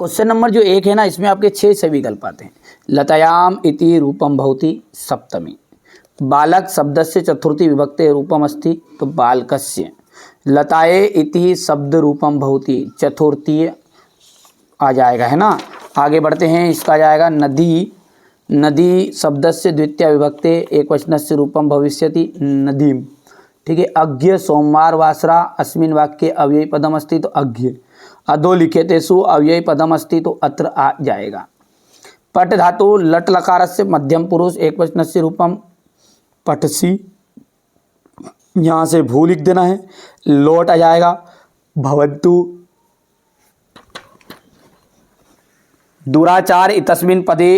Question number जो 1 है ना, इसमें आपके 6 से विकल्प आते हैं। लतायाम इति रूपम भवति सप्तमी, बालक शब्दस्य चतुर्थी विभक्ते रूपम अस्ति तो बालकस्य, लताए इति शब्द रूपम भवति चतुर्थीय आ जाएगा, है ना। आगे बढ़ते हैं, इसका आ जाएगा नदी, नदी शब्दस्य द्वितीय विभक्ते एकवचनस्य रूपम भविष्यति नदीम, ठीक है। अज्ञ सोमवार वासरा अस्मिन् वाक्ये अव्ययी पदम अस्ति तो अज्ञ, अधोलिखितेषु अव्ययी पदम अस्ति तो अत्र आ जाएगा। पट धातु लट लकारस्य मध्यम पुरुष एकवचनस्य रूपम पठसी, यहाँ से भू लिख देना है। लोट आ जाएगा भवन्तु, दुराचार इतस्मिन् पदे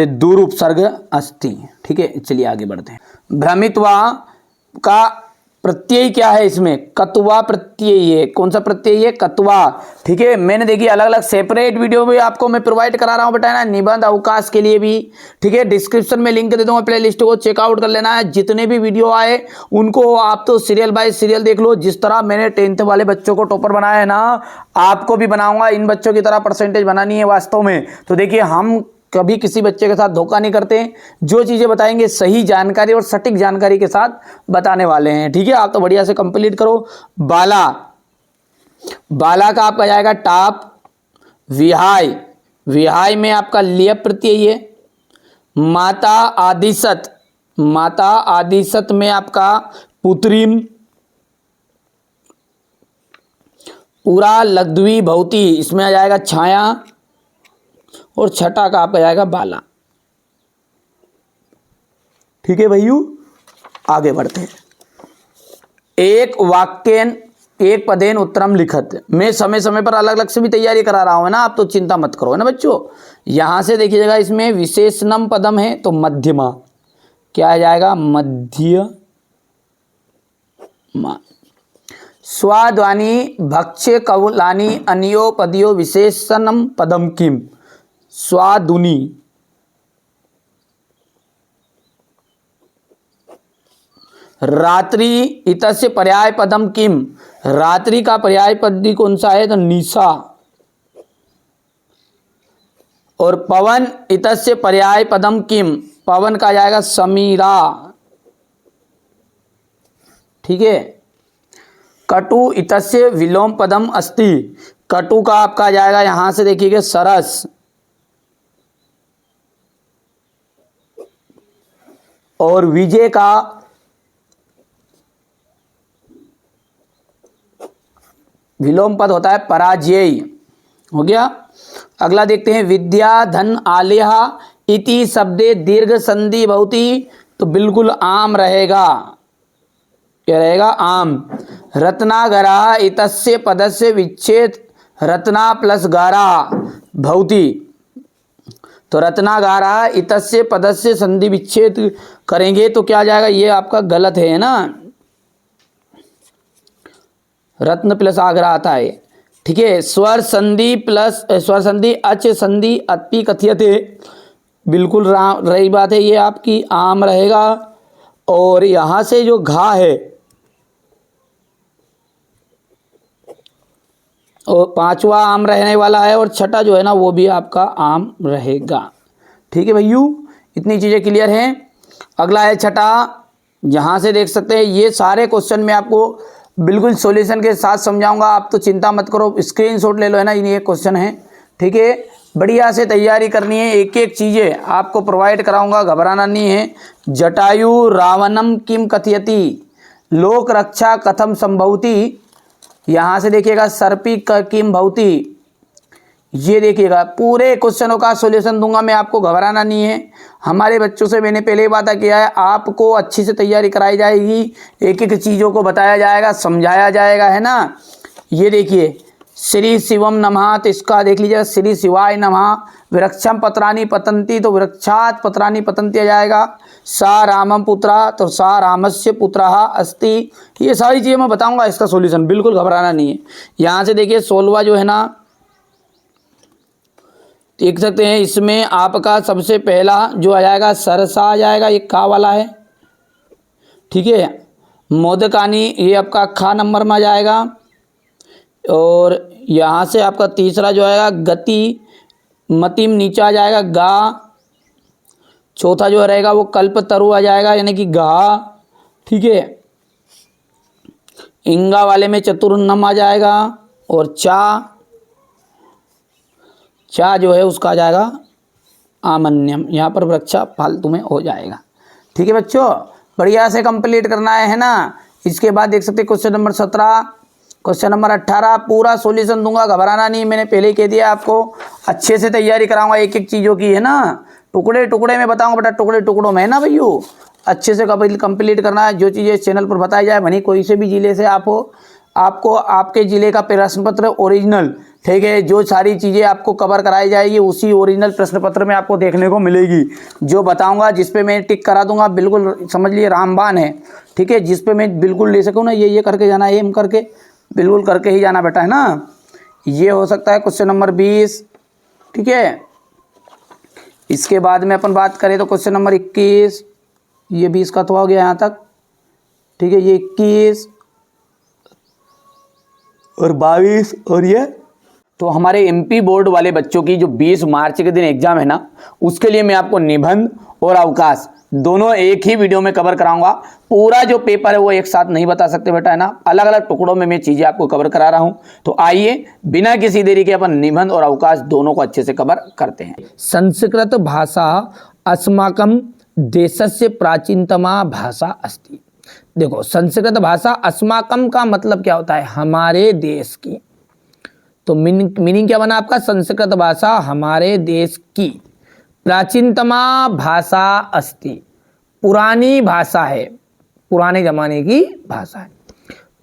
दूर उपसर्ग अस्ति, ठीक है। चलिए आगे बढ़ते हैं। भ्रमित्वा का प्रत्यय क्या है इसमें, कत्वा प्रत्यय है। कौन सा प्रत्यय है, कत्वा, ठीक है। मैंने देखिए अलग अलग सेपरेट वीडियो भी आपको मैं प्रोवाइड करा रहा हूँ बेटा, ना निबंध अवकाश के लिए भी, ठीक है। डिस्क्रिप्शन में लिंक दे दूंगा, प्ले लिस्ट को चेकआउट कर लेना है। जितने भी वीडियो आए उनको आप तो सीरियल बाय सीरियल देख लो। जिस तरह मैंने 10th वाले बच्चों को टॉपर बनाया है ना, आपको भी बनाऊंगा। इन बच्चों की तरह परसेंटेज बनानी है वास्तव में। तो देखिए हम कभी किसी बच्चे के साथ धोखा नहीं करते, जो चीज़ें बताएंगे सही जानकारी और सटीक जानकारी के साथ बताने वाले हैं, ठीक है। आप तो बढ़िया से कंप्लीट करो। बाला, बाला का आपका जाएगा टाप, विहाय, विहाय में आपका लिय प्रत्यय है। माता आदिशत, माता आदिशत में आपका पुत्रीम। पूरा लघ्वी भवती, इसमें आ जाएगा छाया। और छठा का आपका जाएगा बाला, ठीक है भैयू। आगे बढ़ते हैं। एक वाक्यन एक पदेन उत्तरम लिखत, मैं समय समय पर अलग अलग से भी तैयारी करा रहा हूं, है ना। आप तो चिंता मत करो, है ना बच्चों। यहां से देखिएगा इसमें विशेषणम पदम है तो मध्यमा, क्या आ जाएगा, मध्यमा। स्वाद्वानी भक्ष्य कवलानी अन्यो पदियो विशेषणम पदम किम, स्वादुनी। रात्रि इतस्य पर्याय पदम किम, रात्रि का पर्याय पद कौन सा है तो निशा। और पवन इतस्य पर्याय पदम किम, पवन का जाएगा समीरा, ठीक है। कटु इतस्य विलोम पदम अस्ति, कटु का आपका जाएगा यहां से देखिएगा सरस। और विजय का विलोम पद होता है पराजय, हो गया। अगला देखते हैं, विद्या धन आलेहा इति शब्दे दीर्घ संधि भवति, तो बिल्कुल आम रहेगा, क्या रहेगा, आम। रत्नागरा इतस्य पदस्य विच्छेद रत्ना प्लस गारा भवति, तो रत्नागारा इतस्य पदस्य संधि विच्छेद करेंगे तो क्या आ जाएगा, ये आपका गलत है ना। रत्न प्लस आगरा आता है, ठीक है। स्वर संधि प्लस स्वर संधि अच संधि अति कथ्यते, बिल्कुल रही बात है, ये आपकी आम रहेगा। और यहां से जो घा है और पांचवा आम रहने वाला है, और छठा जो है ना वो भी आपका आम रहेगा, ठीक है भैयू। इतनी चीज़ें क्लियर हैं। अगला है छठा, यहाँ से देख सकते हैं ये सारे क्वेश्चन मैं आपको बिल्कुल सॉल्यूशन के साथ समझाऊंगा, आप तो चिंता मत करो, स्क्रीनशॉट ले लो, है ना। ये क्वेश्चन है, ठीक है। बढ़िया से तैयारी करनी है, एक एक चीज़ें आपको प्रोवाइड कराऊंगा, घबराना नहीं है। जटायु रावणम किम कथयति, लोक रक्षा कथम संभवती, यहाँ से देखिएगा सर्पी किम भवती। ये देखिएगा पूरे क्वेश्चनों का सॉल्यूशन दूंगा मैं, आपको घबराना नहीं है। हमारे बच्चों से मैंने पहले ही वादा किया है, आपको अच्छी से तैयारी कराई जाएगी, एक एक चीज़ों को बताया जाएगा, समझाया जाएगा, है ना। ये देखिए श्री शिवम नमः, तो इसका देख लीजिएगा श्री शिवाय नमः। वृक्षम पत्राणी पतंती, तो वृक्षात पत्राणी पतंती आ जाएगा। सा रामम पुत्रा, तो सा रामस्य पुत्रः अस्ति। ये सारी चीज़ें मैं बताऊंगा, इसका सॉल्यूशन बिल्कुल घबराना नहीं है। यहाँ से देखिए 16वां जो है ना, देख सकते हैं इसमें आपका सबसे पहला जो आ जाएगा सरसा आ जाएगा, ये का वाला है, ठीक है। मोदकानी ये आपका खा नंबर में आ जाएगा। और यहाँ से आपका तीसरा जो आएगा गति मतिम नीचा आ जाएगा गा। चौथा जो रहेगा वो कल्प तरु आ जाएगा यानी कि गा। ठीक है, इंगा वाले में चतुर्नम आ जाएगा और चा जो है उसका आ जाएगा आमन्यम। यहाँ पर वृक्षा फालतू में हो जाएगा। ठीक है बच्चों, बढ़िया से कंप्लीट करना है ना। इसके बाद देख सकते हैं क्वेश्चन नंबर 17, क्वेश्चन नंबर 18 पूरा सॉल्यूशन दूंगा, घबराना नहीं, मैंने पहले ही कह दिया आपको। अच्छे से तैयारी कराऊंगा एक एक चीज़ों की, है ना। टुकड़े टुकड़े में बताऊंगा बेटा, टुकड़े टुकड़ों में, है ना भैया। अच्छे से कंप्लीट करना है। जो चीज़ें इस चैनल पर बताई जाए, भले कोई से भी ज़िले से आप हो, आपको आपके ज़िले का प्रश्न पत्र ओरिजिनल, ठीक है, जो सारी चीज़ें आपको कवर कराई जाएगी उसी ओरिजिनल प्रश्न पत्र में आपको देखने को मिलेगी। जो बताऊंगा जिस पे मैं टिक करा दूंगा, बिल्कुल समझ लिए रामबाण है। ठीक है, जिस पे मैं बिल्कुल ले सकूँ ना, ये करके जाना, एम करके बिल्कुल करके ही जाना बेटा, है ना। ये हो सकता है क्वेश्चन नंबर 20। ठीक है, इसके बाद में अपन बात करें तो क्वेश्चन नंबर 21, ये 20 का तो हो गया यहाँ तक। ठीक है, ये 21 और 22 और ये तो हमारे एमपी बोर्ड वाले बच्चों की जो 20 मार्च के दिन एग्जाम है ना, उसके लिए मैं आपको निबंध और अवकाश दोनों एक ही वीडियो में कवर कराऊंगा। पूरा जो पेपर है वो एक साथ नहीं बता सकते बेटा, है ना, अलग अलग टुकड़ों में मैं चीजें आपको कवर करा रहा हूं। तो आइए बिना किसी देरी के अपन निबंध और अवकाश दोनों को अच्छे से कवर करते हैं। संस्कृत भाषा अस्माकं देशस्य प्राचीनतमा भाषा अस्ति। देखो, संस्कृत भाषा अस्माकं का मतलब क्या होता है, हमारे देश की। तो मीनिंग क्या बना आपका, संस्कृत भाषा हमारे देश की प्राचीनतमा भाषा अस्ति, पुरानी भाषा है, पुराने जमाने की भाषा है।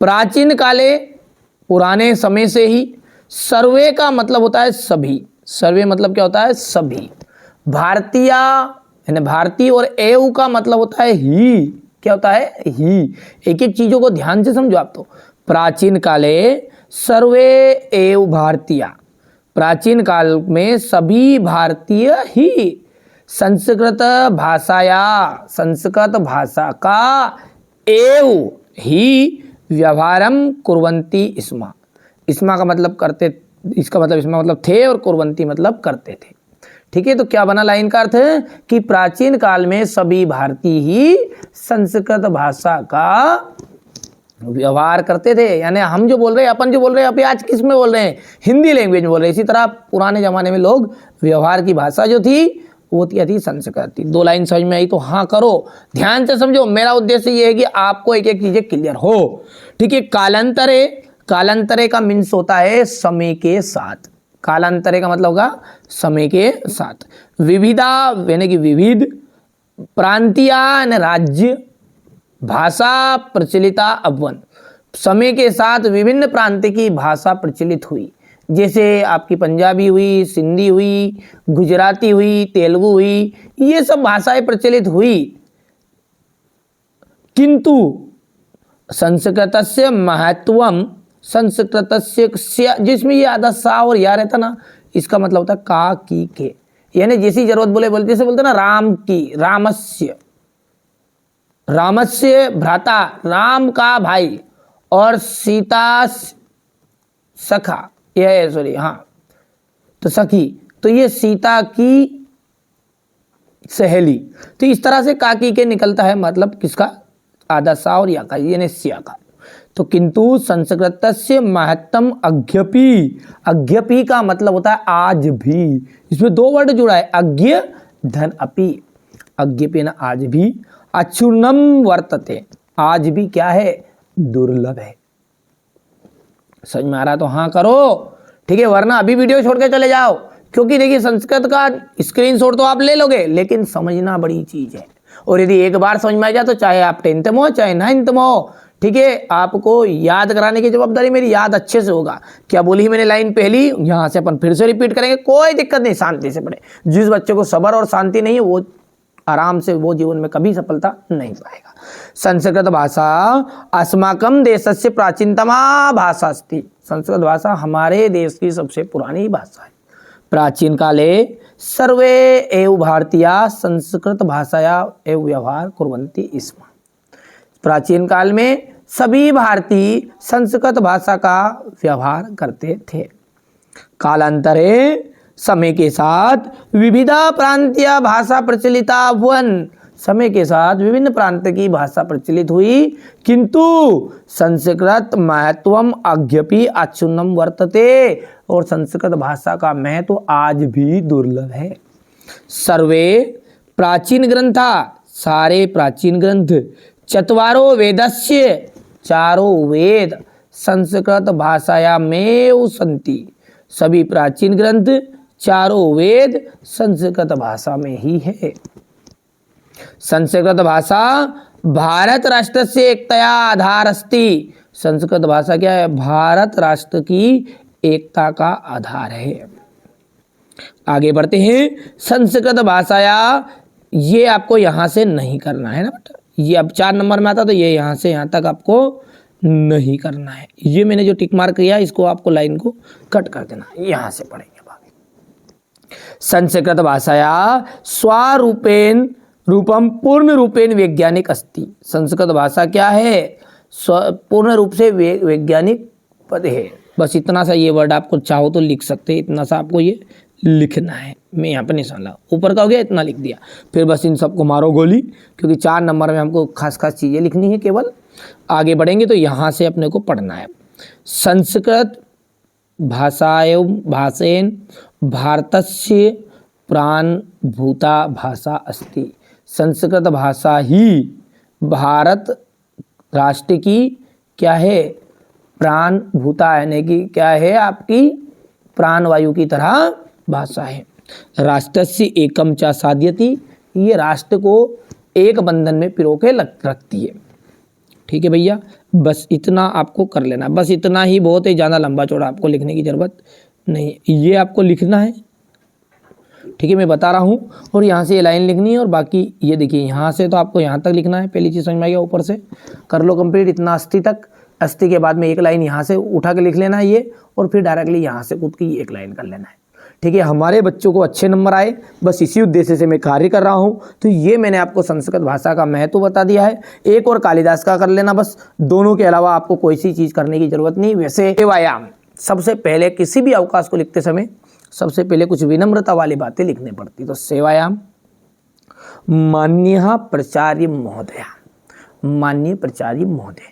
प्राचीन काले, पुराने समय से ही। सर्वे का मतलब होता है सभी, सर्वे मतलब क्या होता है, सभी। भारतीय यानी भारतीय, और एव का मतलब होता है ही, क्या होता है, ही। एक एक चीजों को ध्यान से समझो आप। तो प्राचीन काले सर्वे एव भारतीय, प्राचीन काल में सभी भारतीय ही संस्कृत भाषाया, संस्कृत भाषा का एव ही व्यवहारम कुर्वन्ति स्म। स्म का मतलब करते, इसका मतलब स्म मतलब थे और कुर्वन्ति मतलब करते थे। ठीक है, तो क्या बना लाइन का अर्थ है कि प्राचीन काल में सभी भारतीय ही संस्कृत भाषा का व्यवहार करते थे। यानी हम जो बोल रहे हैं, अपन जो बोल रहे हैं, अभी आज किस में बोल रहे हैं, हिंदी लैंग्वेज में बोल रहे हैं। इसी तरह पुराने जमाने में लोग व्यवहार की भाषा जो थी वो थी संस्कृत थी। 2 लाइन समझ में आई तो हाँ करो, ध्यान से समझो। मेरा उद्देश्य ये है कि आपको एक एक चीजें क्लियर हो। ठीक है, कालांतरे, कालांतरे का मीन्स होता है समय के साथ। कालांतरे का मतलब होगा समय के साथ। विविधा यानी कि विविध, प्रांतीय राज्य, भाषा प्रचलिता अवन, समय के साथ विभिन्न प्रांत की भाषा प्रचलित हुई। जैसे आपकी पंजाबी हुई, सिंधी हुई, गुजराती हुई, तेलुगु हुई, ये सब भाषाएं प्रचलित हुई। किंतु संस्कृतस्य महत्वम, संस्कृतस्य, जिसमें ये आधा सा और या रहता ना, इसका मतलब होता है का, की, के। यानी जैसी जरूरत बोले जैसे बोलते ना राम की, रामस्य, रामस्य भ्राता, राम का भाई, और सीता सखा, यह सॉरी हाँ तो सखी, तो ये सीता की सहेली। तो इस तरह से काकी के निकलता है मतलब किसका, आधा सा और या का, यानी सिया का। तो किंतु संस्कृतस्य महत्तम अज्ञपि, अज्ञपि का मतलब होता है आज भी। इसमें 2 वर्ड जुड़ा है, अज्ञ धन अपि, अज्ञपि ना आज भी, अक्षुण्णम वर्तते, आज भी क्या है, दुर्लभ है। समझ में आ रहा तो हाँ करो। ठीक है, वरना अभी वीडियो छोड़ के चले जाओ, क्योंकि देखिए संस्कृत का स्क्रीनशॉट तो आप ले लोगे, लेकिन समझना बड़ी चीज है। और यदि एक बार समझ में आ जाए तो चाहे आप 10th में हो चाहे 9th में हो, ठीक है, आपको याद कराने की जवाबदारी मेरी, याद अच्छे से होगा। क्या बोली मैंने लाइन पहली, यहां से अपन फिर से रिपीट करेंगे, कोई दिक्कत नहीं, शांति से पढ़े। जिस बच्चे को सब्र और शांति नहीं है वो आराम से, वो जीवन में कभी सफलता नहीं पाएगा। संस्कृत भाषा अस्माकं देशस्य प्राचीनतमा भाषा अस्ति, संस्कृत भाषा हमारे देश की सबसे पुरानी भाषा है। प्राचीन काले सर्वे एव भारतीय संस्कृत भाषाया एव व्यवहार कुर्वन्ति स्म, प्राचीन काल में सभी भारतीय संस्कृत भाषा का व्यवहार करते थे। कालांतरे समय के साथ विविधा प्रांतीय भाषा प्रचलिता हुवन, समय के साथ विभिन्न प्रांत की भाषा प्रचलित हुई, किंतु संस्कृत महत्वम अद्यपि अक्षुण्णम वर्तते, और संस्कृत भाषा का महत्व आज भी दुर्लभ है। सर्वे प्राचीन ग्रंथा, सारे प्राचीन ग्रंथ, चत्वारो वेदस्य, चारों वेद संस्कृत भाषायामेव सन्ति, सभी प्राचीन ग्रंथ चारों वेद संस्कृत भाषा में ही है। संस्कृत भाषा भारत राष्ट्र से एकतया आधार अस्ति, संस्कृत भाषा क्या है? भारत राष्ट्र की एकता का आधार है। आगे बढ़ते हैं। संस्कृत भाषाया, ये आपको यहाँ से नहीं करना है ना बेटा, ये अब 4 नंबर में आता तो ये यहाँ से यहाँ तक आपको नहीं करना है। ये मैंने जो टिक मार्क किया इसको आपको लाइन को कट कर देना, यहाँ से पढ़ेंगे बाकी। संस्कृत भाषाया स्वरूपेण रूपम पूर्ण रूपेण वैज्ञानिक अस्ति, संस्कृत भाषा क्या है? पूर्ण रूप से वैज्ञानिक पद है। बस इतना सा ये वर्ड आपको चाहो तो लिख सकते हैं, इतना सा आपको ये लिखना है। मैं यहाँ पे निशान लगा, ऊपर का हो गया, इतना लिख दिया, फिर बस इन सबको मारो गोली, क्योंकि 4 नंबर में हमको खास खास चीज़ें लिखनी है केवल। आगे बढ़ेंगे तो यहाँ से अपने को पढ़ना है। संस्कृत भाषेन भारतस्य प्राणभूता भाषा अस्ति, संस्कृत भाषा ही भारत राष्ट्र की क्या है? प्राणभूता, यानी कि क्या है? आपकी प्राणवायु की तरह भाषा है। राष्ट्रस्य एकम च साध्यति, ये राष्ट्र को एक बंधन में पिरो के रखती है। ठीक है भैया, बस इतना आपको कर लेना, बस इतना ही बहुत है, ज़्यादा लंबा चौड़ा आपको लिखने की ज़रूरत नहीं, ये आपको लिखना है। ठीक है, मैं बता रहा हूँ, और यहाँ से ये लाइन लिखनी है, और बाकी ये देखिए यहाँ से तो आपको यहाँ तक लिखना है। पहली चीज़ समझ में आ गया, ऊपर से कर लो कंप्लीट इतना अस्थि तक। अस्थि के बाद में एक लाइन यहाँ से उठा के लिख लेना है ये, और फिर डायरेक्टली यहाँ से कूद के एक लाइन कर लेना है। ठीक है, हमारे बच्चों को अच्छे नंबर आए, बस इसी उद्देश्य से मैं कार्य कर रहा हूँ। तो ये मैंने आपको संस्कृत भाषा का महत्व बता दिया है। एक और कालिदास का कर लेना, बस दोनों के अलावा आपको कोई सी चीज़ करने की जरूरत नहीं। वैसे सेवायाम, सबसे पहले किसी भी अवकाश को लिखते समय सबसे पहले कुछ विनम्रता वाली बातें लिखनी पड़ती। तो सेवायाम माननीय प्राचार्य महोदय, माननीय प्राचार्य महोदय,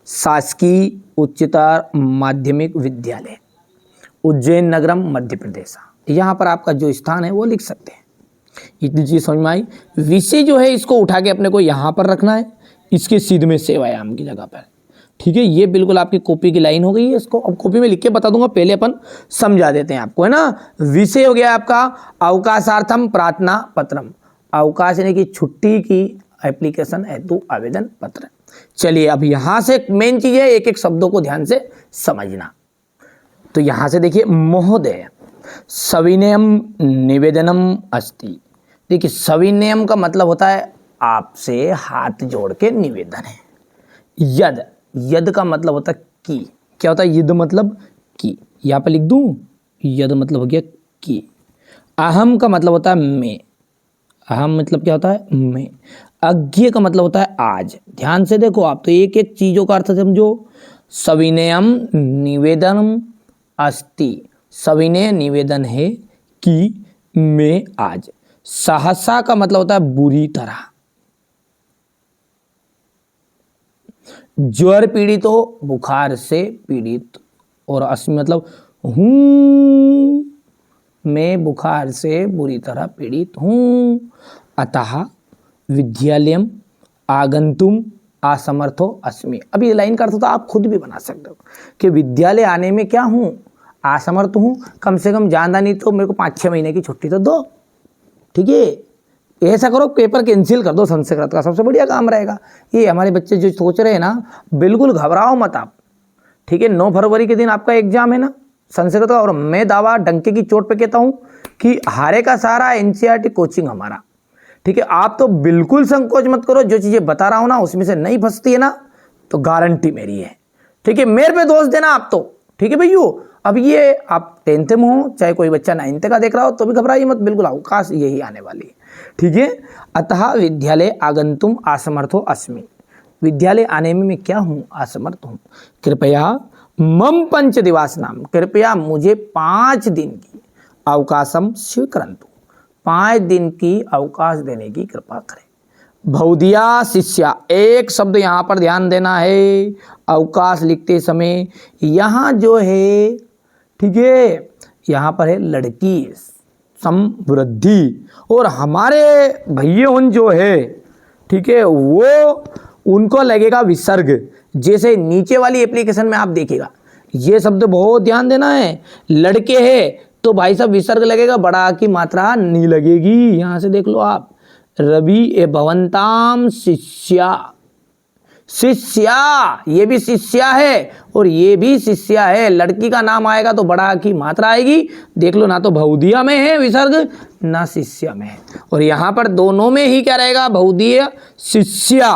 शासकीय उच्चतर माध्यमिक विद्यालय उज्जैन नगरम मध्य प्रदेश, यहाँ पर आपका जो स्थान है वो लिख सकते हैं। इतनी चीज़ समझ में आई। विषय जो है इसको उठा के अपने को यहाँ पर रखना है, इसके सीध में सेवायाम की जगह पर। ठीक है, ये बिल्कुल आपकी कॉपी की लाइन हो गई है। इसको अब कॉपी में लिख के बता दूंगा, पहले अपन समझा देते हैं आपको, है ना। विषय हो गया आपका अवकाशार्थम प्रार्थना पत्रम, अवकाश यानी कि छुट्टी की एप्लीकेशन हेतु आवेदन पत्र। चलिए अब यहाँ से मेन चीज़ है, एक एक शब्दों को ध्यान से समझना। तो यहाँ से देखिए, महोदय सविनयम निवेदनम अस्ति। देखिए सविनयम का मतलब होता है आपसे हाथ जोड़ के निवेदन है। यद, यद का मतलब होता है की। क्या होता है यद मतलब की, यहाँ पर लिख दूं, यद मतलब हो गया की। अहम का मतलब होता है मैं, अहम मतलब क्या होता है मैं। अज्ञ का मतलब होता है आज। ध्यान से देखो आप, तो एक एक चीजों का अर्थ समझो। सविनयम निवेदनम अस्ति, सविनय निवेदन है कि मैं आज। सहसा का मतलब होता है बुरी तरह। ज्वर पीड़ित हो, बुखार से पीड़ित, और अस्मि मतलब हूँ, मैं बुखार से बुरी तरह पीड़ित हूँ। अतः विद्यालयम आगंतुम असमर्थो अस्मि। अब ये लाइन का अर्थ तो आप खुद भी बना सकते हो कि विद्यालय आने में क्या हूँ, असमर्थ हूँ। कम से कम ज़्यादा नहीं तो मेरे को 5-6 महीने की छुट्टी तो दो। ठीक है, ऐसा करो, पेपर कैंसिल कर दो संस्कृत का, सबसे बढ़िया काम रहेगा। ये हमारे बच्चे जो सोच रहे हैं ना, बिल्कुल घबराओ मत आप। ठीक है, 9 फरवरी के दिन आपका एग्जाम है ना संस्कृत का, और मैं दावा डंके की चोट पे कहता हूँ कि हारे का सारा एनसीईआरटी कोचिंग हमारा। ठीक है, आप तो बिल्कुल संकोच मत करो, जो चीज़ें बता रहा हूँ ना उसमें से नहीं फंसती है ना तो गारंटी मेरी है। ठीक है, मेरे पे दोष देना आप तो। ठीक है भैया, अब ये आप 10th में हो, चाहे कोई बच्चा 9th का देख रहा हो तो भी घबराइए मत, बिल्कुल अवकाश यही आने वाली है। ठीक है, अतः विद्यालय आगंतुम असमर्थो अस्मि। विद्यालय आने में मैं क्या हूँ, असमर्थ हूँ। कृपया मम 5 दिवसानां, कृपया मुझे 5 दिन की अवकाशम स्वीकरन्तु, 5 दिन की अवकाश देने की कृपा करें। भवदीया शिष्या, एक शब्द यहाँ पर ध्यान देना है अवकाश लिखते समय, यहाँ जो है ठीक है, यहाँ पर है लड़की समृद्धि, और हमारे भैया जो है ठीक है वो उनको लगेगा विसर्ग। जैसे नीचे वाली एप्लीकेशन में आप देखिएगा, ये शब्द बहुत ध्यान देना है, लड़के हैं तो भाई साहब विसर्ग लगेगा, बड़ा की मात्रा नहीं लगेगी। यहाँ से देख लो आप, रवि ए भवंताम शिष्या, शिष्या ये भी शिष्या है और ये भी शिष्या है, लड़की का नाम आएगा तो बड़ा की मात्रा आएगी। देख लो, ना तो भवदीया में है विसर्ग ना शिष्या में है, और यहाँ पर दोनों में ही क्या रहेगा, भवदीय शिष्या।